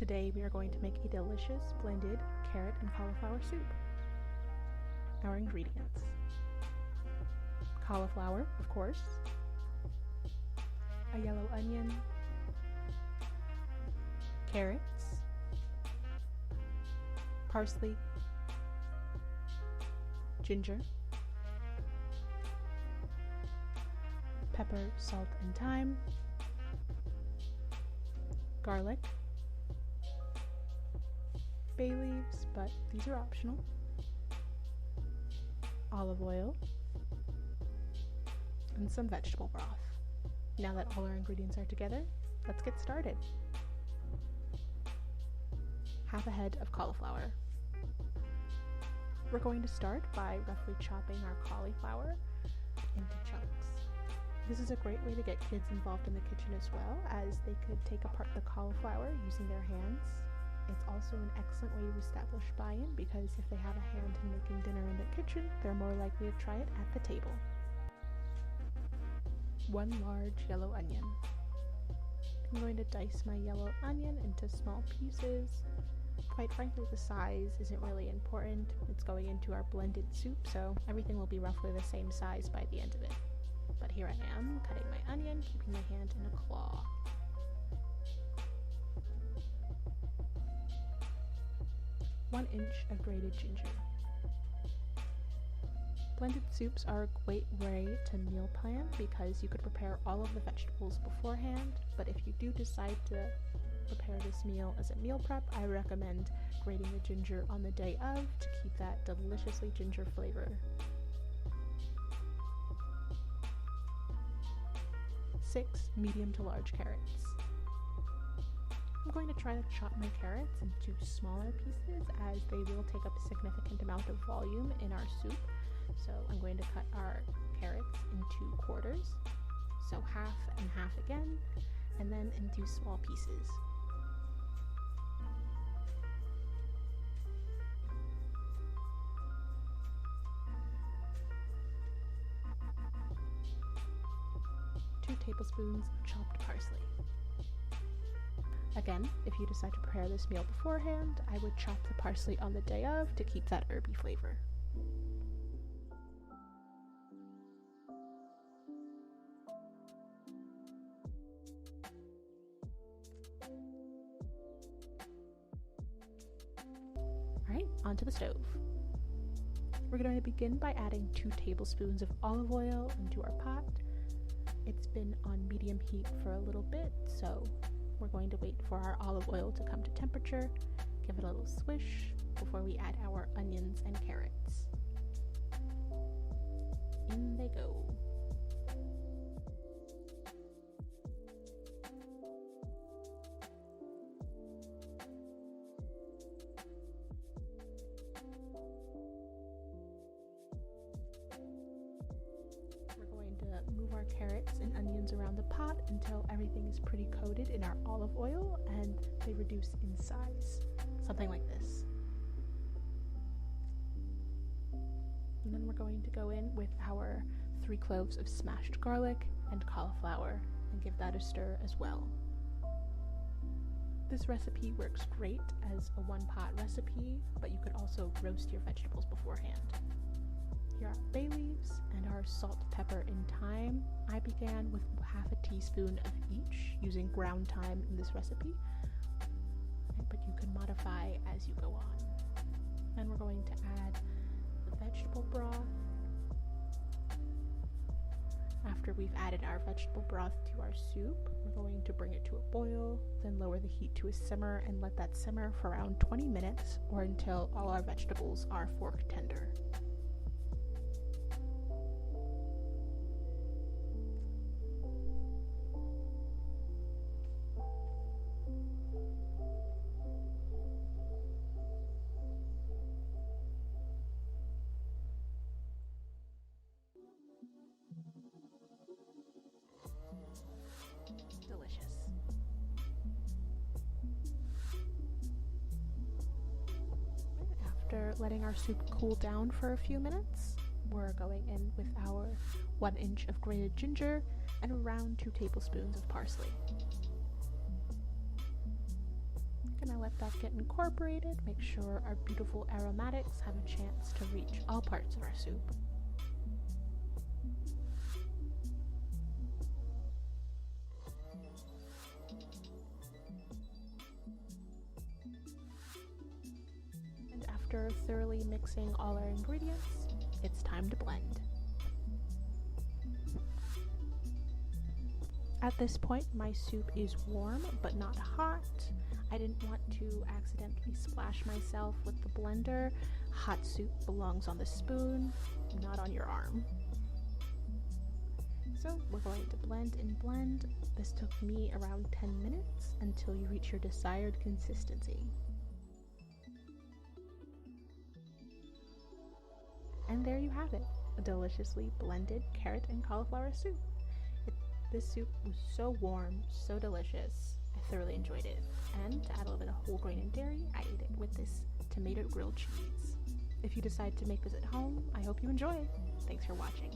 Today we are going to make a delicious blended carrot and cauliflower soup. Our ingredients: cauliflower, of course, a yellow onion, carrots, parsley, ginger, pepper, salt, and thyme, garlic, bay leaves, but these are optional, olive oil, and some vegetable broth. Now that all our ingredients are together, let's get started. Half a head of cauliflower. We're going to start by roughly chopping our cauliflower into chunks. This is a great way to get kids involved in the kitchen as well, as they could take apart the cauliflower using their hands. It's also an excellent way to establish buy-in, because if they have a hand in making dinner in the kitchen, they're more likely to try it at the table. 1 large yellow onion. I'm going to dice my yellow onion into small pieces. Quite frankly, the size isn't really important. It's going into our blended soup, so everything will be roughly the same size by the end of it. But here I am, cutting my onion, keeping my hand in a claw. One inch of grated ginger. Blended soups are a great way to meal plan because you could prepare all of the vegetables beforehand, but if you do decide to prepare this meal as a meal prep, I recommend grating the ginger on the day of to keep that deliciously ginger flavor. 6 medium to large carrots. I'm going to try to chop my carrots into smaller pieces as they will take up a significant amount of volume in our soup. So I'm going to cut our carrots into quarters, so half and half again, and then into small pieces. Two tablespoons of chopped parsley. Again, if you decide to prepare this meal beforehand, I would chop the parsley on the day of to keep that herby flavor. Alright, onto the stove. We're going to begin by adding 2 tablespoons of olive oil into our pot. It's been on medium heat for a little bit, so we're going to wait for our olive oil to come to temperature, give it a little swish before we add our onions and carrots. In they go. Move our carrots and onions around the pot until everything is pretty coated in our olive oil and they reduce in size, something like this. And then we're going to go in with our 3 cloves of smashed garlic and cauliflower and give that a stir as well. This recipe works great as a one-pot recipe, but you could also roast your vegetables beforehand. Here are bay leaves and our salt, pepper, and thyme. I began with half a teaspoon of each, using ground thyme in this recipe, but you can modify as you go on. Then we're going to add the vegetable broth. After we've added our vegetable broth to our soup, we're going to bring it to a boil, then lower the heat to a simmer and let that simmer for around 20 minutes or until all our vegetables are fork tender. Delicious. After letting our soup cool down for a few minutes, we're going in with our 1 inch of grated ginger and around 2 tablespoons of parsley. Gonna let that get incorporated, make sure our beautiful aromatics have a chance to reach all parts of our soup. And after thoroughly mixing all our ingredients, it's time to blend. At this point, my soup is warm but not hot. I didn't want to accidentally splash myself with the blender. Hot soup belongs on the spoon, not on your arm. So we're going to blend and blend. This took me around 10 minutes until you reach your desired consistency. And there you have it, a deliciously blended carrot and cauliflower soup. This soup was so warm, so delicious. I thoroughly enjoyed it. And to add a little bit of whole grain and dairy, I ate it with this tomato grilled cheese. If you decide to make this at home, I hope you enjoy. Thanks for watching.